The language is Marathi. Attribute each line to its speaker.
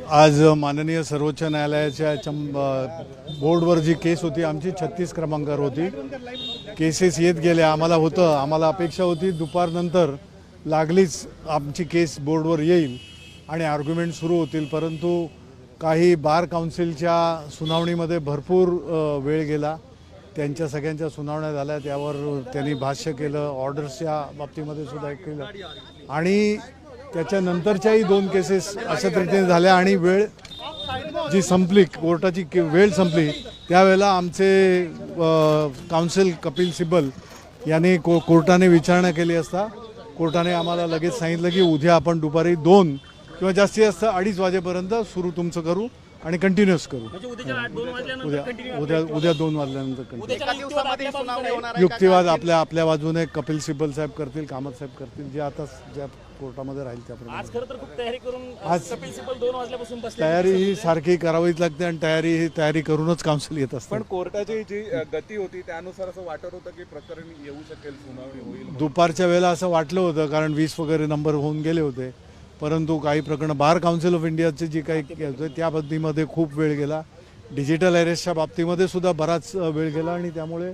Speaker 1: आज माननीय सर्वोच्च न्यायालयाच्या बोर्डवर जी केस होती आमची 36 क्रमांकावर होती. केसेस येत गेल्या. आम्हाला अपेक्षा होती दुपारनंतर लागलीच आमची केस बोर्डवर येईल आणि आर्ग्युमेंट सुरू होतील, परंतु काही बार काउन्सिलच्या सुनावणीमध्ये भरपूर वेळ गेला. त्यांच्या सगळ्यांच्या सुनावण्या झाल्या, त्यावर त्यांनी भाष्य केलं, ऑर्डर्सच्या बाबतीमध्ये सुद्धा केलं आणि त्याच्यानंतरच्याही 2 केसेस अशा रीतीने झाल्या आणि वेळ जी संपली, कोर्टाची वेळ संपली, त्यावेळेला आमचे काउन्सिल कपिल सिब्बल यांनी कोर्टाने विचारणा केली असता कोर्टाने आम्हाला लगेच सांगितलं की उद्या आपण दुपारी 2 किंवा जास्तीत जास्त 2:30 वाजेपर्यंत सुरू तुमचं करू आणि कंटिन्यूअस करू. उद्या 2 वाजल्यानंतर युक्तिवाद आपल्या बाजूने कपिल सिब्बल साहेब करतील, कामत साहेब करतील, जे आता ज्या कोर्टामध्ये राहील त्याप्रमाणे.
Speaker 2: आज खरं तर खूप तयारी करून आज कपिल सिब्बल 2 वाजल्यापासून बसले.
Speaker 1: तयारी ही सारखी करावीच लागते आणि तयारी करूनच काउन्सिल येत असते.
Speaker 3: पण कोर्टाची जी गती होती त्यानुसार असं वाटत होतं की प्रकरण येऊ शकेल, सुनावणी होईल.
Speaker 1: दुपारच्या वेळेला असं वाटलं होतं, कारण 20 वगैरे नंबर होऊन गेले होते, परंतु काही प्रकरण बार काउन्सिल ऑफ इंडियाचे जी काही त्या बाबतीमध्ये खूप वेळ गेला. डिजिटल अरेस्टच्या बाबतीमध्ये सुद्धा बराच वेळ गेला आणि त्यामुळे